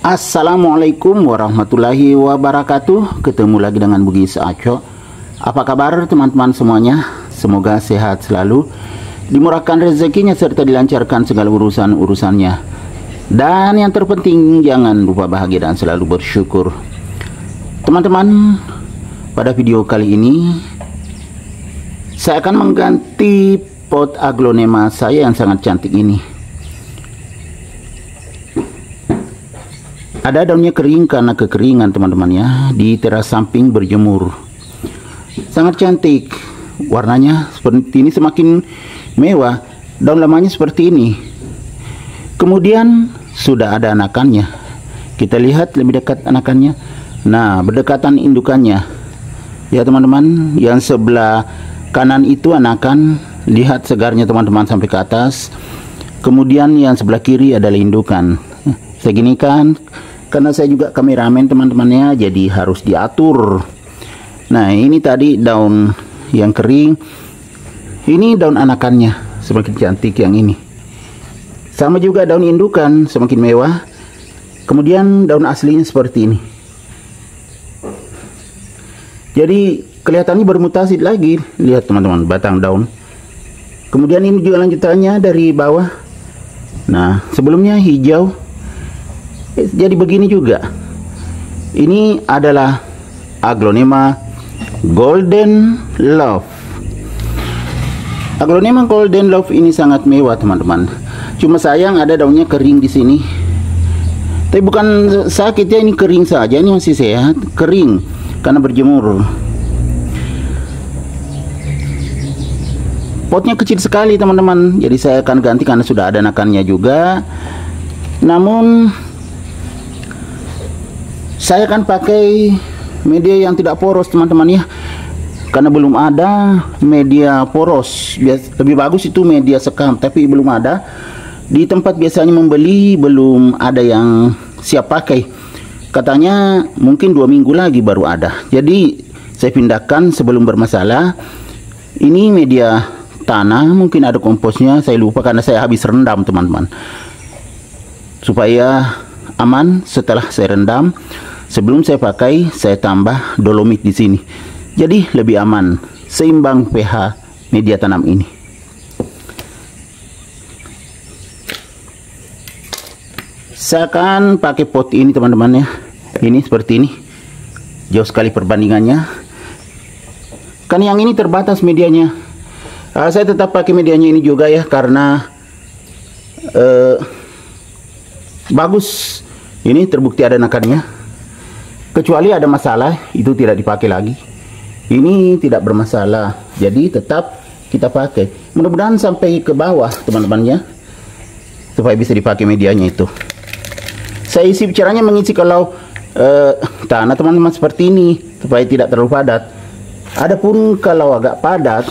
Assalamualaikum warahmatullahi wabarakatuh. Ketemu lagi dengan Bugis Aco. Apa kabar teman-teman semuanya? Semoga sehat selalu, dimurahkan rezekinya serta dilancarkan segala urusan-urusannya. Dan yang terpenting jangan lupa bahagia dan selalu bersyukur. Teman-teman, pada video kali ini saya akan mengganti pot aglonema saya yang sangat cantik ini. Ada daunnya kering karena kekeringan teman-teman ya, di teras samping berjemur. Sangat cantik, warnanya seperti ini, semakin mewah. Daun lamanya seperti ini. Kemudian sudah ada anakannya. Kita lihat lebih dekat anakannya. Nah, berdekatan indukannya. Ya teman-teman, yang sebelah kanan itu anakan. Lihat segarnya teman-teman sampai ke atas. Kemudian yang sebelah kiri adalah indukan. Saya ginikan karena saya juga kameramen teman-temannya, jadi harus diatur. Nah, ini tadi daun yang kering, ini daun anakannya semakin cantik yang ini. Sama juga daun indukan semakin mewah. Kemudian daun aslinya seperti ini. Jadi kelihatannya bermutasi lagi. Lihat teman-teman, batang daun. Kemudian ini juga lanjutannya dari bawah. Nah, sebelumnya hijau, jadi begini juga. Ini adalah aglonema golden love. Aglonema golden love ini sangat mewah teman-teman. Cuma sayang ada daunnya kering di sini. Tapi bukan sakit ya, ini kering saja, ini masih sehat, kering karena berjemur. Potnya kecil sekali teman-teman, jadi saya akan ganti karena sudah ada anakannya juga. Namun saya akan pakai media yang tidak poros teman-teman ya, karena belum ada media poros. Lebih bagus itu media sekam, tapi belum ada. Di tempat biasanya membeli belum ada yang siap pakai. Katanya mungkin 2 minggu lagi baru ada. Jadi saya pindahkan sebelum bermasalah. Ini media tanah, mungkin ada komposnya, saya lupa karena saya habis rendam teman-teman. Supaya aman setelah saya rendam, sebelum saya pakai saya tambah dolomit di sini. Jadi lebih aman, seimbang pH media tanam ini. Saya akan pakai pot ini teman-teman ya. Ini seperti ini. Jauh sekali perbandingannya. Kan yang ini terbatas medianya. Saya tetap pakai medianya ini juga ya, karena bagus. Ini terbukti ada anakannya. Kecuali ada masalah, itu tidak dipakai lagi. Ini tidak bermasalah, jadi tetap kita pakai. Mudah-mudahan sampai ke bawah teman-temannya, supaya bisa dipakai medianya itu. Saya isi caranya mengisi kalau tanah teman-teman seperti ini, supaya tidak terlalu padat. Adapun kalau agak padat,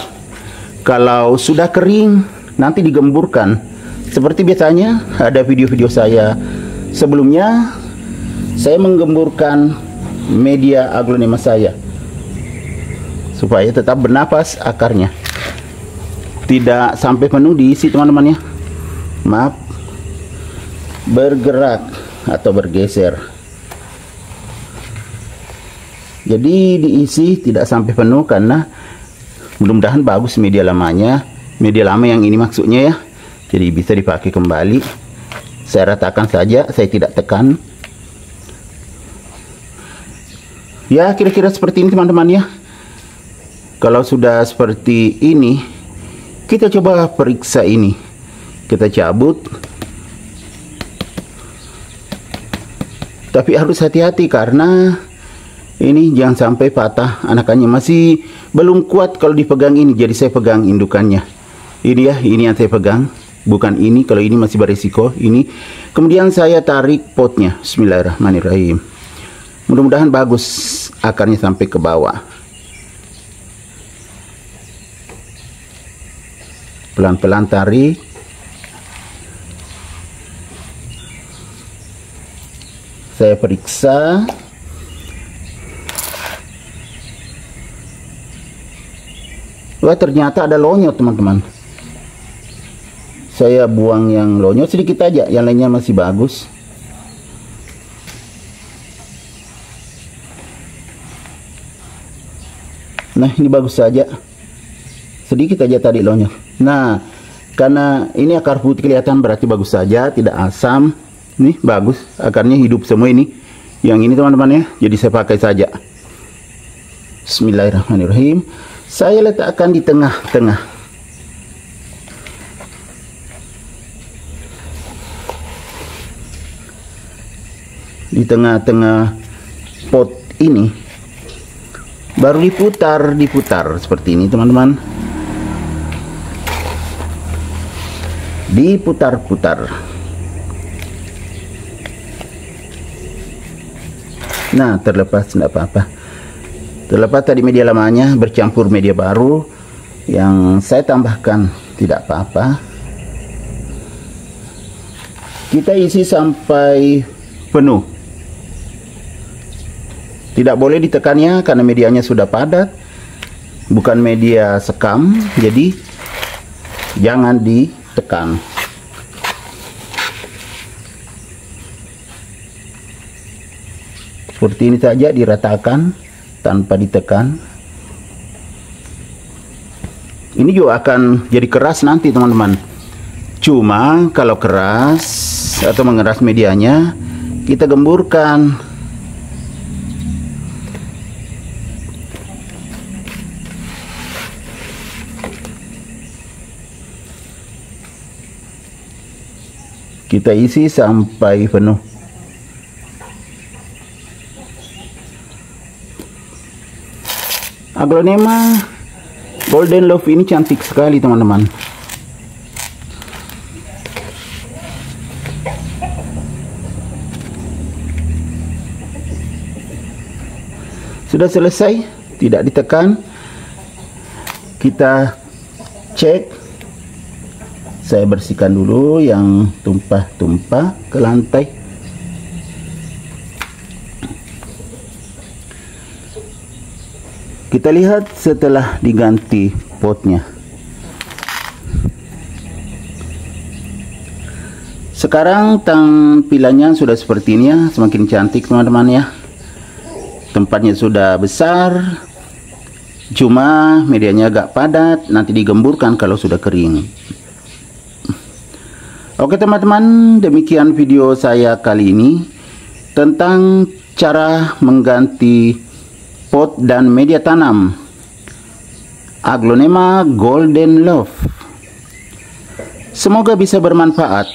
kalau sudah kering nanti digemburkan. Seperti biasanya ada video-video saya sebelumnya, saya menggemburkan media aglonema saya supaya tetap bernapas akarnya, tidak sampai penuh diisi teman-teman ya. Maaf, bergerak atau bergeser. Jadi diisi tidak sampai penuh, karena mudah-mudahan bagus media lamanya, media lama yang ini maksudnya ya. Jadi bisa dipakai kembali. Saya ratakan saja, saya tidak tekan. Ya kira-kira seperti ini teman-teman ya. Kalau sudah seperti ini, kita coba periksa ini. Kita cabut. Tapi harus hati-hati karena ini jangan sampai patah anakannya. Masih belum kuat kalau dipegang ini, jadi saya pegang indukannya. Ini ya, ini yang saya pegang. Bukan ini, kalau ini masih berisiko. Ini. Kemudian saya tarik potnya. Bismillahirrahmanirrahim. Mudah-mudahan bagus akarnya sampai ke bawah. Pelan-pelan tarik. Saya periksa. Wah, ternyata ada lonyot teman-teman. Saya buang yang lonyot sedikit aja, yang lainnya masih bagus. Nah, ini bagus saja. Sedikit aja tadi lonyok. Nah, karena ini akar putih kelihatan berarti bagus saja, tidak asam. Nih bagus, akarnya hidup semua ini. Yang ini teman-teman ya, jadi saya pakai saja. Bismillahirrahmanirrahim. Saya letakkan di tengah-tengah. Di tengah-tengah pot ini. Baru diputar seperti ini teman-teman. Diputar-putar. Nah, terlepas tidak apa-apa. Terlepas tadi media lamanya bercampur media baru yang saya tambahkan, tidak apa-apa. Kita isi sampai penuh. Tidak boleh ditekannya karena medianya sudah padat, bukan media sekam, jadi jangan ditekan. Seperti ini saja, diratakan tanpa ditekan. Ini juga akan jadi keras nanti teman-teman. Cuma kalau keras atau mengeras medianya, kita gemburkan. Kita isi sampai penuh. Aglonema Golden Love ini cantik sekali teman-teman. Sudah selesai, tidak ditekan. Kita cek. Saya bersihkan dulu yang tumpah-tumpah ke lantai. Kita lihat setelah diganti potnya. Sekarang tampilannya sudah seperti ini ya, semakin cantik teman-teman ya. Tempatnya sudah besar, cuma medianya agak padat, nanti digemburkan kalau sudah kering. Oke teman-teman, demikian video saya kali ini tentang cara mengganti pot dan media tanam Aglonema Golden Love. Semoga bisa bermanfaat,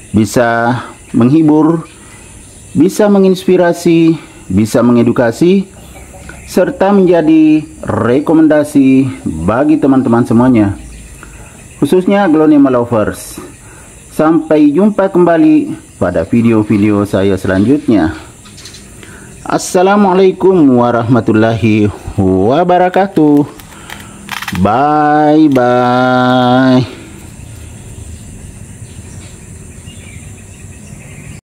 bisa menghibur, bisa menginspirasi, bisa mengedukasi, serta menjadi rekomendasi bagi teman-teman semuanya, khususnya Aglonema lovers. Sampai jumpa kembali pada video-video saya selanjutnya. Assalamualaikum warahmatullahi wabarakatuh. Bye bye.